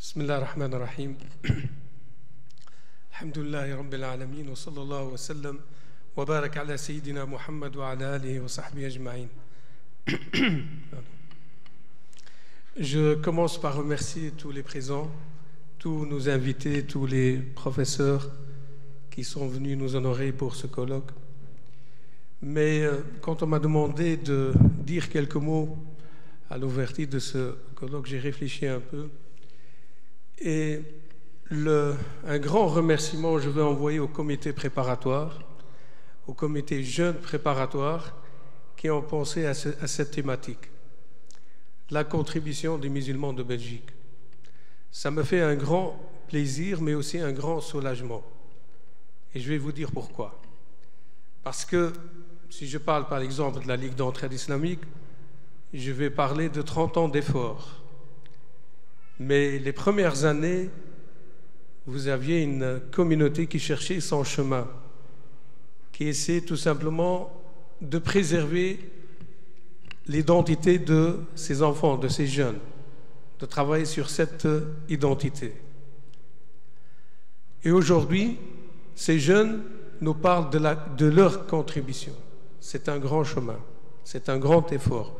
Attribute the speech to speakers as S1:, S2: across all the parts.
S1: بسم الله الرحمن الرحيم الحمد لله رب العالمين وصلى الله وسلم وبارك على سيدنا محمد وعلى آله وصحبه أجمعين. Je commence par remercier tous les présents, tous nos invités, tous les professeurs qui sont venus nous honorer pour ce colloque. Mais quand on m'a demandé de dire quelques mots à l'ouverture de ce colloque, j'ai réfléchi un peu. Et un grand remerciement je veux envoyer au comité préparatoire, au comité jeune préparatoire qui ont pensé à cette thématique, la contribution des musulmans de Belgique. Ça me fait un grand plaisir, mais aussi un grand soulagement. Et je vais vous dire pourquoi. Parce que si je parle par exemple de la Ligue d'entraide islamique, je vais parler de 30 ans d'efforts. Mais les premières années, vous aviez une communauté qui cherchait son chemin, qui essayait tout simplement de préserver l'identité de ces enfants, de ces jeunes, de travailler sur cette identité. Et aujourd'hui, ces jeunes nous parlent de leur contribution. C'est un grand chemin, c'est un grand effort.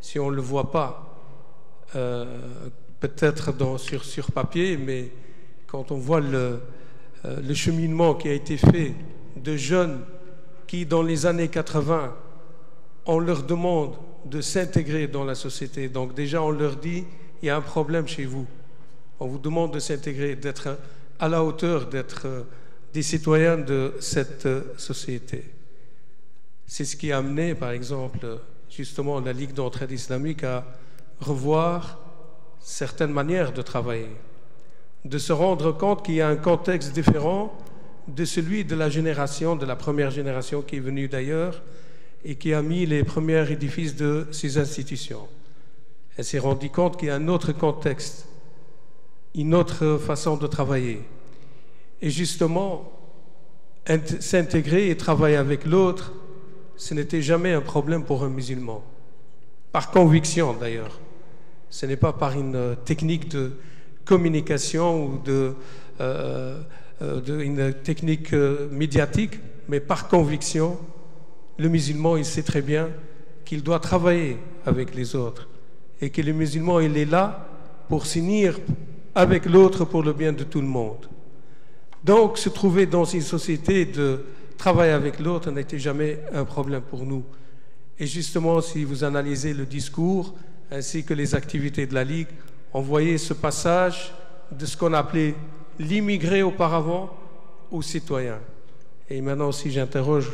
S1: Si on ne le voit pas, peut-être sur papier, mais quand on voit le cheminement qui a été fait de jeunes qui, dans les années 80, on leur demande de s'intégrer dans la société. Donc déjà, on leur dit, il y a un problème chez vous. On vous demande de s'intégrer, d'être à la hauteur, d'être des citoyens de cette société. C'est ce qui a amené, par exemple, justement, la Ligue d'entraide islamique à revoir certaines manières de travailler, de se rendre compte qu'il y a un contexte différent de celui de la génération, de la première génération qui est venue d'ailleurs et qui a mis les premiers édifices de ces institutions. Elle s'est rendue compte qu'il y a un autre contexte, une autre façon de travailler. Et justement, s'intégrer et travailler avec l'autre, ce n'était jamais un problème pour un musulman. Par conviction d'ailleurs. Ce n'est pas par une technique de communication ou une technique médiatique, mais par conviction, le musulman, il sait très bien qu'il doit travailler avec les autres et que le musulman, il est là pour s'unir avec l'autre pour le bien de tout le monde. Donc, se trouver dans une société de travail avec l'autre n'était jamais un problème pour nous. Et justement, si vous analysez le discours ainsi que les activités de la Ligue, on voyait ce passage de ce qu'on appelait l'immigré auparavant aux citoyens. Et maintenant, si j'interroge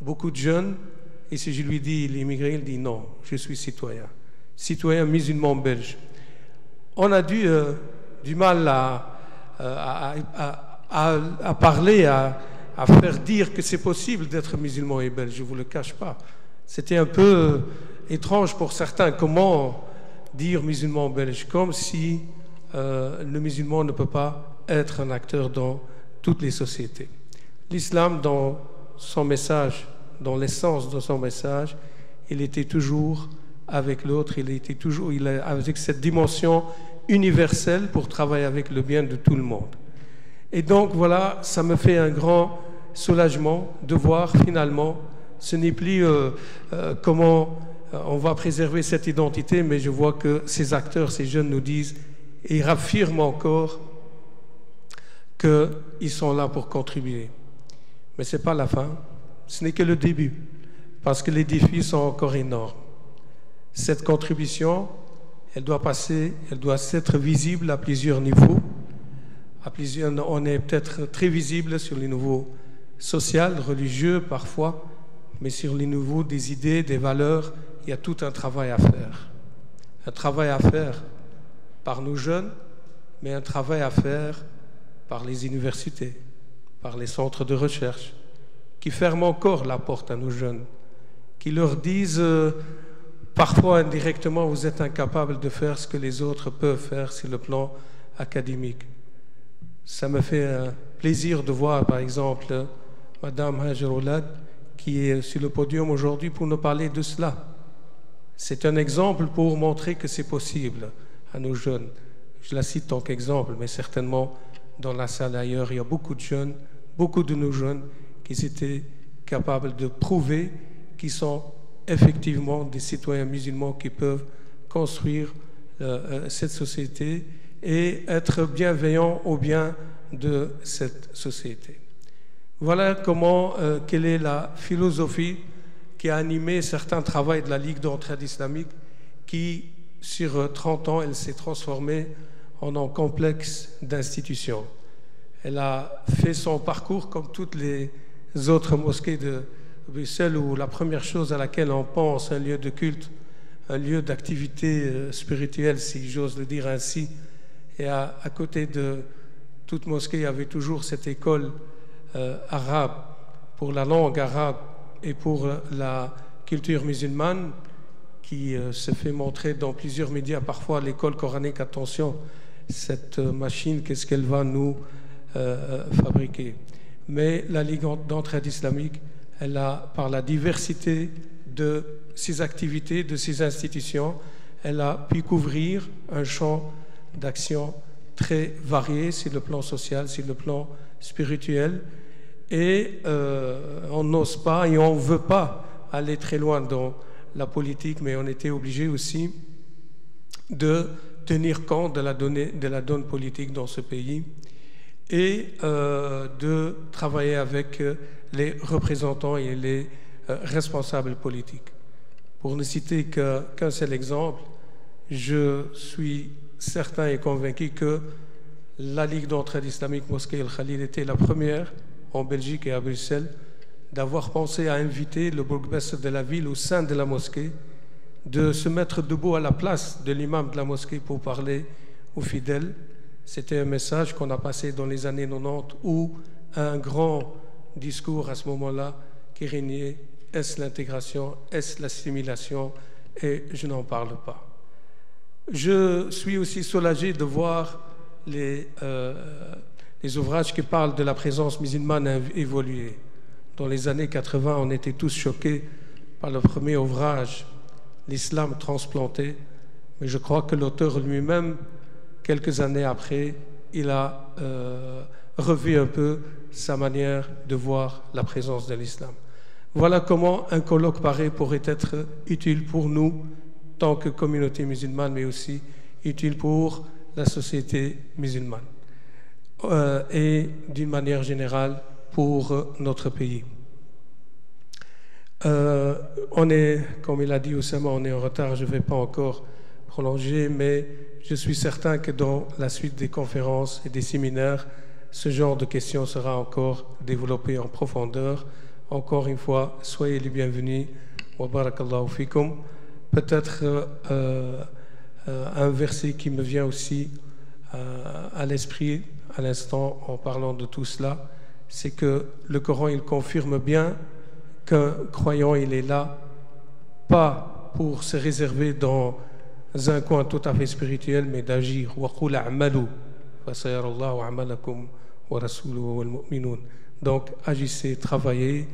S1: beaucoup de jeunes, et si je lui dis l'immigré, il dit non, je suis citoyen. Citoyen musulman belge. On a du mal à parler, à faire dire que c'est possible d'être musulman et belge, je ne vous le cache pas. C'était un peu étrange pour certains. Comment dire musulman belge? Comme si le musulman ne peut pas être un acteur dans toutes les sociétés. L'islam, dans son message, dans l'essence de son message, il était toujours avec l'autre, il a avec cette dimension universelle pour travailler avec le bien de tout le monde. Et donc voilà, ça me fait un grand soulagement de voir finalement, ce n'est plus comment on va préserver cette identité, mais je vois que ces acteurs, ces jeunes nous disent et raffirment encore qu'ils sont là pour contribuer. Mais ce n'est pas la fin, ce n'est que le début, parce que les défis sont encore énormes. Cette contribution, elle doit être visible à plusieurs niveaux. On est peut-être très visible sur les niveaux social, religieux parfois, mais sur les niveaux des idées, des valeurs, il y a tout un travail à faire. Un travail à faire par nos jeunes, mais un travail à faire par les universités, par les centres de recherche, qui ferment encore la porte à nos jeunes, qui leur disent parfois indirectement, vous êtes incapables de faire ce que les autres peuvent faire sur le plan académique. Ça me fait un plaisir de voir, par exemple, Madame Hajar Oulad, qui est sur le podium aujourd'hui pour nous parler de cela. C'est un exemple pour montrer que c'est possible à nos jeunes. je la cite tant qu'exemple, mais certainement dans la salle ailleurs, il y a beaucoup de jeunes, beaucoup de nos jeunes qui étaient capables de prouver qu'ils sont effectivement des citoyens musulmans qui peuvent construire cette société et être bienveillants au bien de cette société. Voilà quelle est la philosophie qui a animé certains travaux de la Ligue d'entraide islamique qui, sur 30 ans, elle s'est transformée en un complexe d'institutions. Elle a fait son parcours comme toutes les autres mosquées de Bruxelles où la première chose à laquelle on pense, un lieu de culte, un lieu d'activité spirituelle, si j'ose le dire ainsi, et à côté de toute mosquée, il y avait toujours cette école arabe pour la langue arabe et pour la culture musulmane qui se fait montrer dans plusieurs médias, parfois l'école coranique, attention, cette machine, qu'est-ce qu'elle va nous fabriquer. Mais la Ligue d'entraide islamique, elle a, par la diversité de ses activités, de ses institutions, elle a pu couvrir un champ d'action très varié sur le plan social, sur le plan spirituel. Et on n'ose pas et on ne veut pas aller très loin dans la politique, mais on était obligé aussi de tenir compte de la donne politique dans ce pays et de travailler avec les représentants et les responsables politiques. Pour ne citer qu'un seul exemple, je suis certain et convaincu que la Ligue d'entraide islamique Mosquée El Khalil était la première en Belgique et à Bruxelles d'avoir pensé à inviter le bourgmestre de la ville au sein de la mosquée de se mettre debout à la place de l'imam de la mosquée pour parler aux fidèles. C'était un message qu'on a passé dans les années 90 où un grand discours à ce moment-là qui régnait, est-ce l'intégration, est-ce l'assimilation, et je n'en parle pas. Je suis aussi soulagé de voir les ouvrages qui parlent de la présence musulmane évoluer. Dans les années 80, on était tous choqués par le premier ouvrage, l'islam transplanté, mais je crois que l'auteur lui-même, quelques années après, il a revu un peu sa manière de voir la présence de l'islam. Voilà comment un colloque pareil pourrait être utile pour nous, tant que communauté musulmane, mais aussi utile pour la société musulmane et d'une manière générale pour notre pays. On est, comme il a dit Oussama, on est en retard, je ne vais pas encore prolonger, mais je suis certain que dans la suite des conférences et des séminaires, ce genre de questions sera encore développé en profondeur. Encore une fois, soyez les bienvenus. Wa barakallahu fikum. Peut-être un verset qui me vient aussi à l'esprit à l'instant en parlant de tout cela, c'est que le Coran, il confirme bien qu'un croyant, il est là, pas pour se réserver dans un coin tout à fait spirituel, mais d'agir. Donc, agissez, travaillez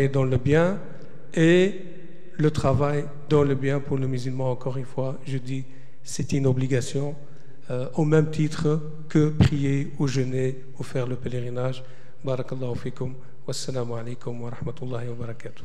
S1: dans le bien, et le travail dans le bien pour le musulman, encore une fois, je dis, c'est une obligation, au même titre que prier ou jeûner ou faire le pèlerinage. Barakallahu fikum. Wassalamu alaikum wa rahmatullahi wa barakatuh.